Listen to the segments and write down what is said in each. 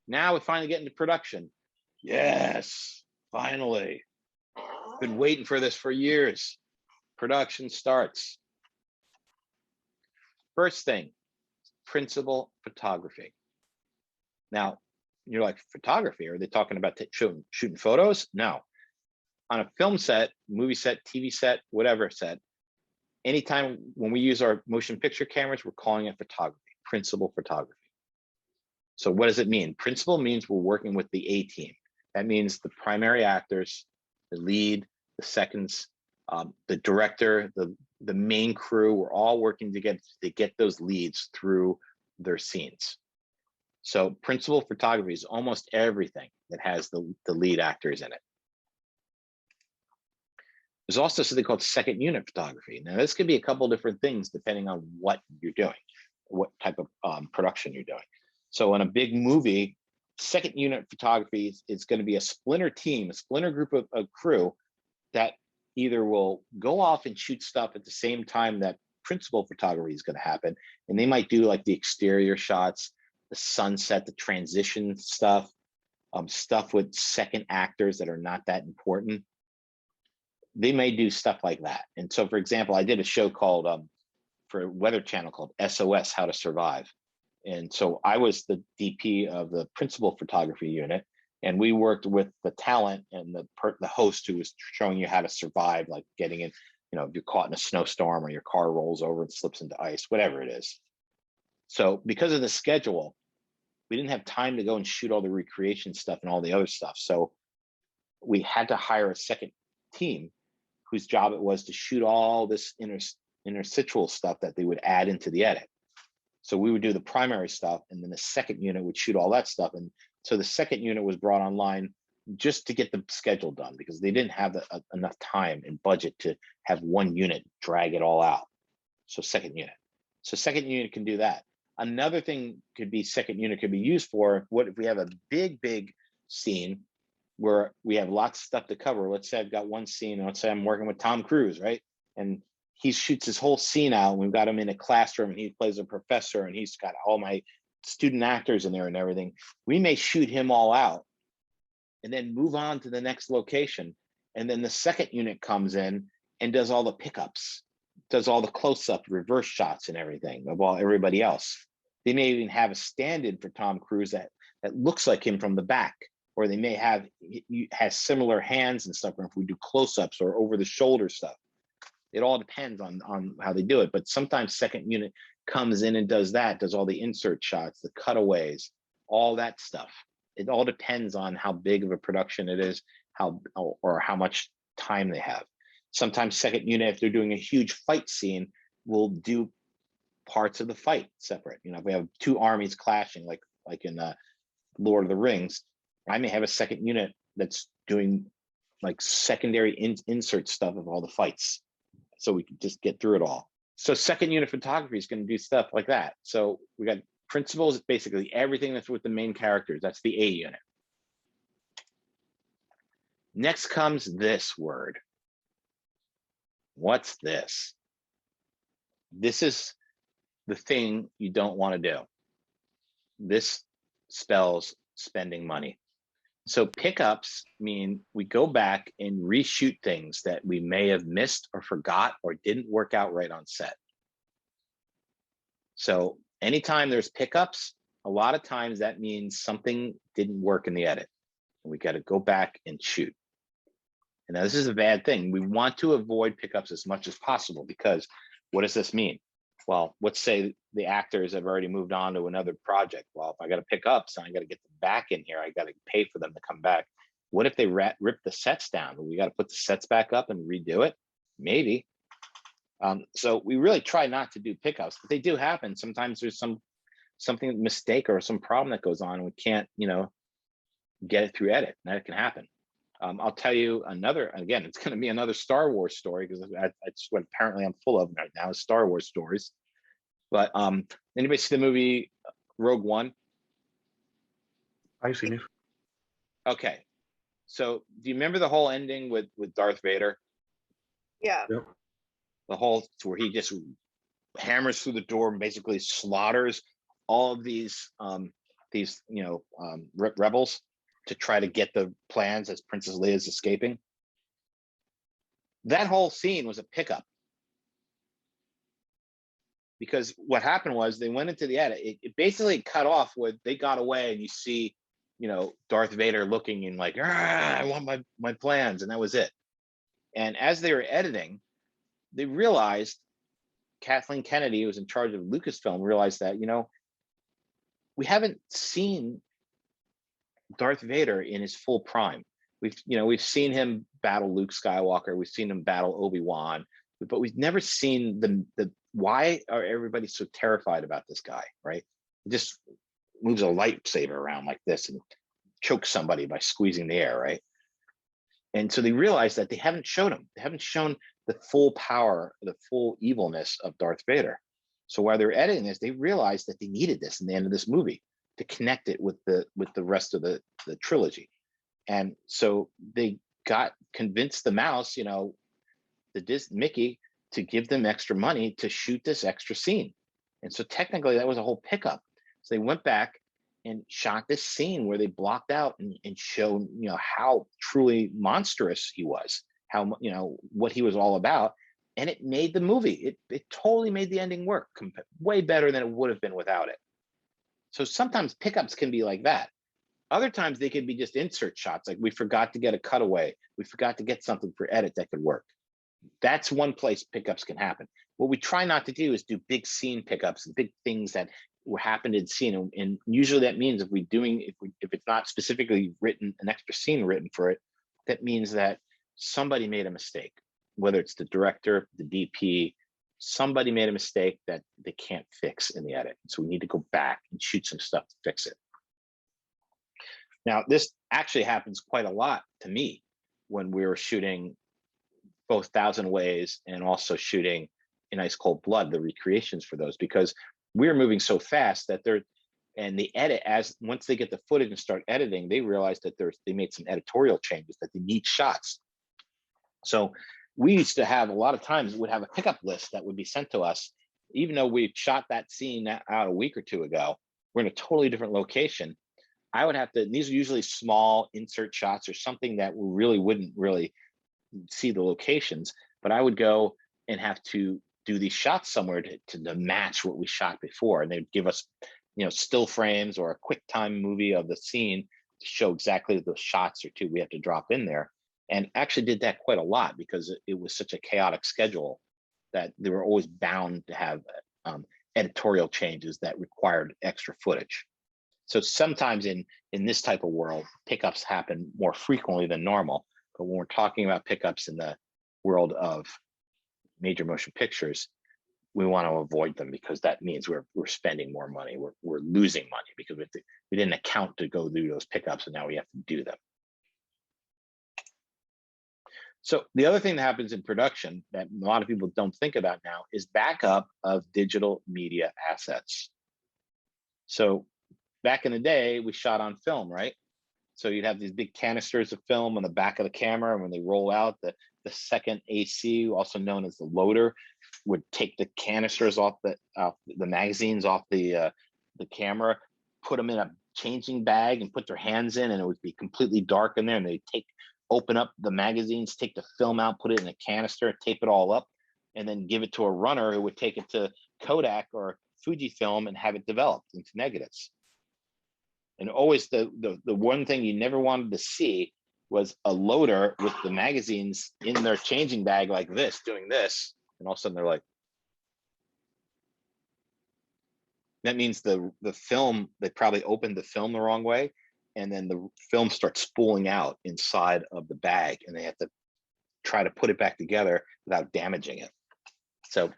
Now we finally get into production. Yes, finally. Been waiting for this for years. Production starts. First thing, principal photography. Now, you're like, photography? Are they talking about shooting photos? No. On a film set, movie set, TV set, whatever set, anytime when we use our motion picture cameras, we're calling it photography, principal photography. So what does it mean? Principal means we're working with the A team. That means the primary actors, the lead, the seconds, the director, the main crew. We're all working to get those leads through their scenes. So principal photography is almost everything that has the lead actors in it. There's also something called second unit photography. Now, this could be a couple different things depending on what you're doing, what type of production you're doing. So in a big movie, second unit photography is going to be a splinter team, a splinter group of crew that either will go off and shoot stuff at the same time that principal photography is going to happen. And they might do like the exterior shots, the sunset, the transition stuff, stuff with second actors that are not that important. They may do stuff like that. And so, for example, I did a show called for a Weather Channel called SOS, How to Survive. And so I was the DP of the principal photography unit, and we worked with the talent and the host who was showing you how to survive, like getting in, you know, if you're caught in a snowstorm or your car rolls over and slips into ice, whatever it is. So because of the schedule, we didn't have time to go and shoot all the recreation stuff and all the other stuff. So we had to hire a second team whose job it was to shoot all this interstitial stuff that they would add into the edit. So we would do the primary stuff, and then the second unit would shoot all that stuff. And so the second unit was brought online just to get the schedule done, because they didn't have enough time and budget to have one unit drag it all out. So second unit. So second unit can do that. Another thing could be second unit could be used for, what if we have a big scene where we have lots of stuff to cover. Let's say I've got one scene, and let's say I'm working with Tom Cruise, right? And he shoots his whole scene out, and we've got him in a classroom, and he plays a professor, and he's got all my student actors in there and everything. We may shoot him all out and then move on to the next location. And then the second unit comes in and does all the pickups, does all the close-up reverse shots and everything of everybody else. They may even have a stand-in for Tom Cruise that looks like him from the back, or they may has similar hands and stuff, or if we do close-ups or over the shoulder stuff. It all depends on how they do it. But sometimes second unit comes in and does all the insert shots, the cutaways, all that stuff. It all depends on how big of a production it is, or how much time they have. Sometimes second unit, if they're doing a huge fight scene, will do parts of the fight separate. You know, if we have two armies clashing, like in Lord of the Rings, I may have a second unit that's doing like secondary insert stuff of all the fights, so we can just get through it all. So second unit photography is going to do stuff like that. So we got principals, basically everything that's with the main characters. That's the A unit. Next comes this word. What's this? This is the thing you don't want to do. This spells spending money. So pickups mean we go back and reshoot things that we may have missed or forgot or didn't work out right on set. So anytime there's pickups, a lot of times that means something didn't work in the edit, and we got to go back and shoot. And now this is a bad thing. We want to avoid pickups as much as possible, because what does this mean? Well, let's say the actors have already moved on to another project. Well, if I got to pick up, so I got to get them back in here. I got to pay for them to come back. What if they rip the sets down? We got to put the sets back up and redo it? Maybe. So we really try not to do pickups, but they do happen. Sometimes there's something mistake or some problem that goes on, and we can't, get it through edit. That can happen. I'll tell you another, again, it's going to be another Star Wars story, because that's what apparently I'm full of right now, is Star Wars stories. But anybody see the movie Rogue One? I've seen it. Okay. So do you remember the whole ending with Darth Vader? Yeah. Yep. The whole, where he just hammers through the door and basically slaughters all of these these, rebels to try to get the plans as Princess Leia's escaping. That whole scene was a pickup. Because what happened was they went into the edit. It basically cut off where they got away, and you see, Darth Vader looking and like, I want my plans, and that was it. And as they were editing, they realized, Kathleen Kennedy, who was in charge of Lucasfilm, realized that, we haven't seen Darth Vader in his full prime. We've seen him battle Luke Skywalker, we've seen him battle Obi-Wan, but we've never seen the why are everybody so terrified about this guy, right? He just moves a lightsaber around like this and chokes somebody by squeezing the air, right? And so they realized that they haven't shown him. They haven't shown the full power, the full evilness of Darth Vader. So while they're editing this, they realized that they needed this in the end of this movie to connect it with the rest of the trilogy. And so they convinced the mouse, Mickey, to give them extra money to shoot this extra scene. And so technically that was a whole pickup. So they went back and shot this scene where they blocked out and showed, how truly monstrous he was, how, what he was all about. And it made the movie, it totally made the ending work way better than it would have been without it. So sometimes pickups can be like that. Other times they could be just insert shots. Like we forgot to get a cutaway. We forgot to get something for edit that could work. That's one place pickups can happen. What we try not to do is do big scene pickups and big things that happened in scene. And usually that means if it's not specifically written, an extra scene written for it, that means that somebody made a mistake, whether it's the director, the DP, somebody made a mistake that they can't fix in the edit. So we need to go back and shoot some stuff to fix it. Now, this actually happens quite a lot to me when we were shooting both Thousand Ways and also shooting In Ice Cold Blood, the recreations for those, because we're moving so fast that the edit, once they get the footage and start editing, they realize that they made some editorial changes, that they need shots. So we used to have, a lot of times would have a pickup list that would be sent to us, even though we shot that scene out a week or two ago, we're in a totally different location. I would have to, these are usually small insert shots or something that we wouldn't really see the locations, but I would go and have to do these shots somewhere to match what we shot before. And they'd give us, still frames or a quick time movie of the scene to show exactly the shots or two we have to drop in there. And actually did that quite a lot because it was such a chaotic schedule that they were always bound to have editorial changes that required extra footage. So sometimes in this type of world, pickups happen more frequently than normal. But when we're talking about pickups in the world of major motion pictures, we want to avoid them because that means we're spending more money. We're losing money because we didn't account to go do those pickups, and now we have to do them. So the other thing that happens in production that a lot of people don't think about now is backup of digital media assets. So back in the day, we shot on film, right? So you'd have these big canisters of film on the back of the camera, and when they roll out, the second AC, also known as the loader, would take the canisters off the magazines off the camera, put them in a changing bag, and put their hands in, and it would be completely dark in there. And they open up the magazines, take the film out, put it in a canister, tape it all up, and then give it to a runner who would take it to Kodak or Fujifilm and have it developed into negatives. And always the one thing you never wanted to see was a loader with the magazines in their changing bag like this, doing this, and all of a sudden they're like, that means the film, they probably opened the film the wrong way, and then the film starts spooling out inside of the bag, and they have to try to put it back together without damaging it. So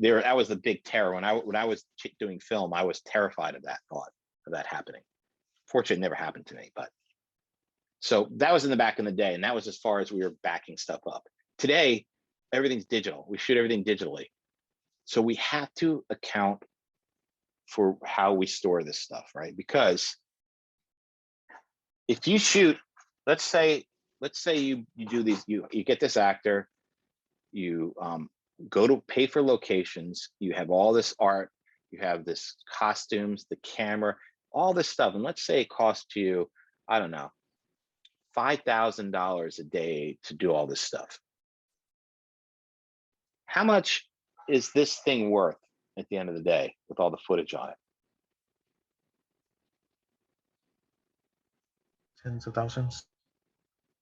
that was the big terror. When I was doing film, I was terrified of that thought, of that happening. Fortunately, it never happened to me, but so that was in the back in the day, and that was as far as we were backing stuff up. Today, everything's digital. We shoot everything digitally. So we have to account for how we store this stuff, right? Because if you shoot, let's say you do these, you get this actor, you go to pay for locations, you have all this art, you have this costumes, the camera, all this stuff. And let's say it costs you, I don't know, $5,000 a day to do all this stuff. How much is this thing worth at the end of the day with all the footage on it? Tens of thousands.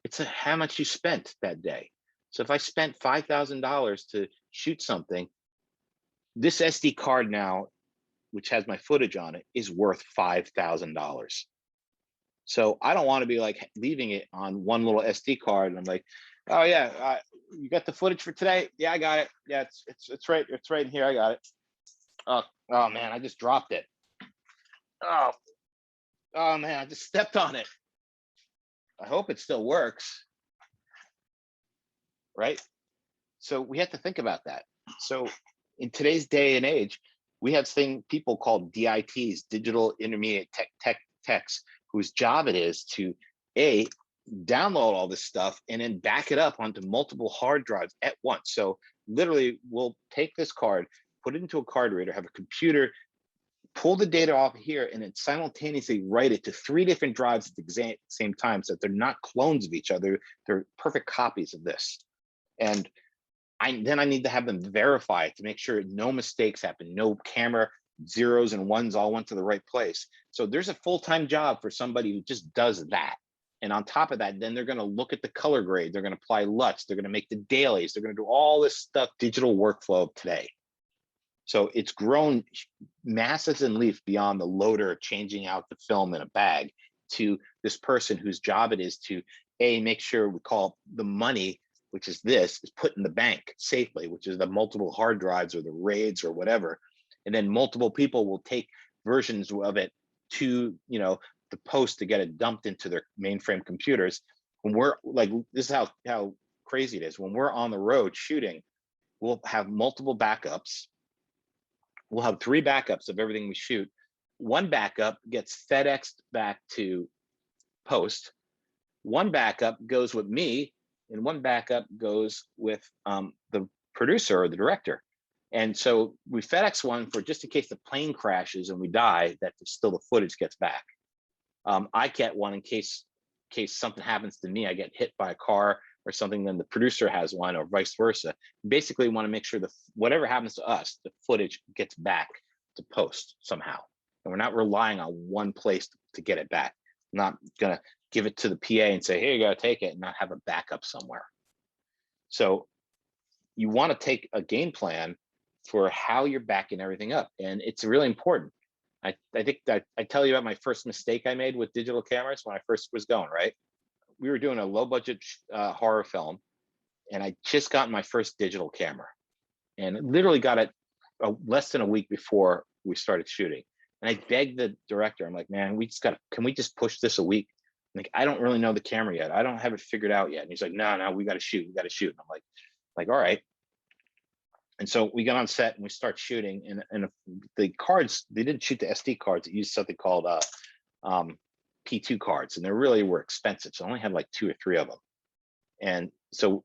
It's how much you spent that day. So if I spent $5,000 to shoot something, this SD card now, which has my footage on it, is worth $5,000. So I don't want to be like leaving it on one little SD card. And I'm like, oh yeah, you got the footage for today? Yeah, I got it. Yeah, it's right here. I got it. Oh man, I just dropped it. Oh man, I just stepped on it. I hope it still works, right? So we have to think about that. So in today's day and age, we have people called DITs, digital intermediate techs, whose job it is to download all this stuff and then back it up onto multiple hard drives at once. So literally, we'll take this card, put it into a card reader, have a computer, pull the data off here, and then simultaneously write it to 3 different drives at the exact same time, so that they're not clones of each other. They're perfect copies of this. And then I need to have them verify it to make sure no mistakes happen, no camera zeros and ones all went to the right place. So there's a full-time job for somebody who just does that. And on top of that, then they're going to look at the color grade. They're going to apply LUTs. They're going to make the dailies. They're going to do all this stuff, digital workflow of today. So it's grown masses and leaps beyond the loader changing out the film in a bag to this person whose job it is to make sure we call the money, which is this, is put in the bank safely, which is the multiple hard drives or the RAIDs or whatever. And then multiple people will take versions of it to, the post to get it dumped into their mainframe computers. When we're like, this is how crazy it is. When we're on the road shooting, we'll have multiple backups. We'll have 3 backups of everything we shoot. 1 backup gets FedExed back to post. 1 backup goes with me, and 1 backup goes with the producer or the director. And so we FedEx one for just in case the plane crashes and we die, that still the footage gets back. I get one in case something happens to me, I get hit by a car or something, then the producer has one, or vice versa. Basically, we want to make sure that whatever happens to us, the footage gets back to post somehow. And we're not relying on one place to get it back. I'm not going to give it to the PA and say, here, you got to take it, and not have a backup somewhere. So you want to take a game plan for how you're backing everything up. And it's really important. I think that I tell you about my first mistake I made with digital cameras when I first was going, right? We were doing a low budget horror film, and I just got my first digital camera, and literally got it less than a week before we started shooting. And I begged the director, I'm like, man, can we just push this a week? Like, I don't really know the camera yet. I don't have it figured out yet. And he's like, no, we got to shoot. And I'm like, all right. And so we got on set and we start shooting, and the cards, they didn't shoot the SD cards. They used something called P2 cards, and they really were expensive. So I only had like 2 or 3 of them. And so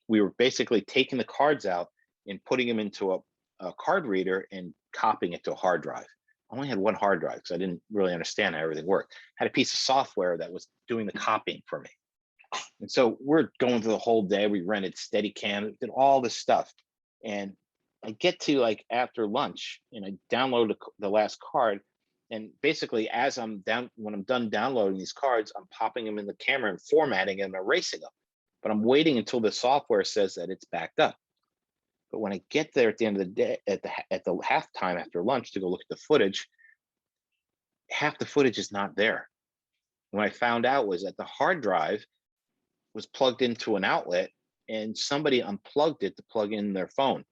we were basically taking the cards out and putting them into a card reader and copying it to a hard drive. I only had 1 hard drive because I didn't really understand how everything worked. I had a piece of software that was doing the copying for me. And so we're going through the whole day. We rented Steadicam, did all this stuff. And I get to like after lunch and I download the last card. And basically, when I'm done downloading these cards, I'm popping them in the camera and formatting and erasing them. But I'm waiting until the software says that it's backed up. But when I get there at the end of the day, at the halftime after lunch to go look at the footage, half the footage is not there. What I found out was that the hard drive was plugged into an outlet, and somebody unplugged it to plug in their phone.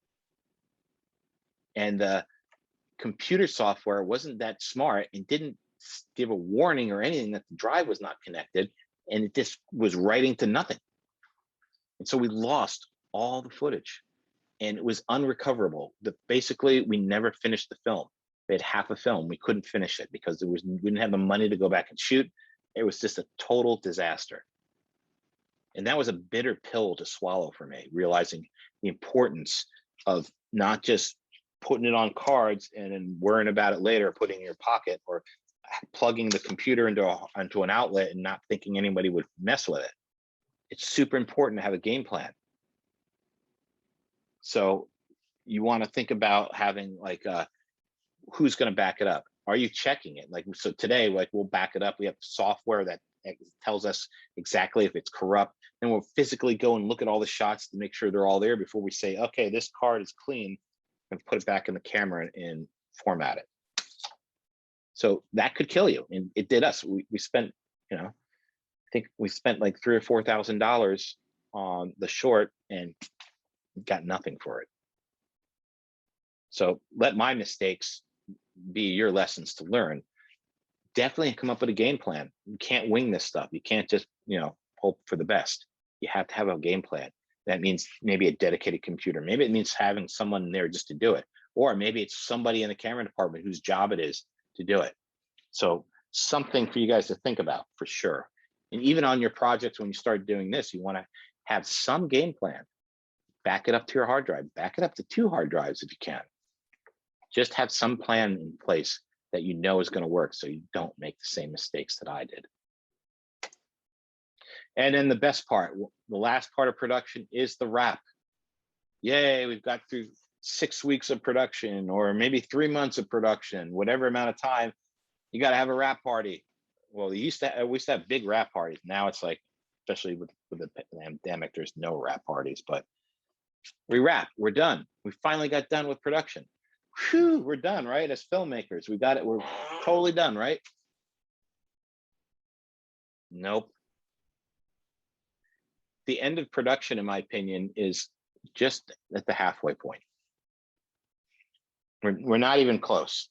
And the computer software wasn't that smart and didn't give a warning or anything that the drive was not connected, and it just was writing to nothing. And so we lost all the footage, and it was unrecoverable. Basically, we never finished the film. We had half a film. We couldn't finish it because we didn't have the money to go back and shoot. It was just a total disaster. And that was a bitter pill to swallow for me, realizing the importance of not just putting it on cards and then worrying about it later, putting it in your pocket, or plugging the computer into an outlet and not thinking anybody would mess with it. It's super important to have a game plan. So you want to think about having like who's going to back it up. Are you checking it? Like, so today, like we'll back it up. We have software that tells us exactly if it's corrupt. And we'll physically go and look at all the shots to make sure they're all there before we say, okay, this card is clean, and put it back in the camera and format it. So that could kill you. And it did us. We spent, you know, I think we spent like $3,000 or $4,000 on the short and got nothing for it. So let my mistakes be your lessons to learn. Definitely come up with a game plan. You can't wing this stuff. You can't just, you know, hope for the best. You have to have a game plan. That means maybe a dedicated computer. Maybe it means having someone there just to do it. Or maybe it's somebody in the camera department whose job it is to do it. So something for you guys to think about for sure. And even on your projects, when you start doing this, you want to have some game plan. Back it up to your hard drive. Back it up to 2 hard drives if you can. Just have some plan in place that you know is going to work so you don't make the same mistakes that I did. And then the best part, the last part of production is the wrap. Yay, we've got through 6 weeks of production, or maybe 3 months of production, whatever amount of time. You got to have a wrap party. Well, we used to have big wrap parties. Now it's like, especially with the pandemic, there's no wrap parties, but we wrap, we're done. We finally got done with production. Whew, we're done, right? As filmmakers, we got it. We're totally done, right? Nope. The end of production, in my opinion, is just at the halfway point. We're not even close.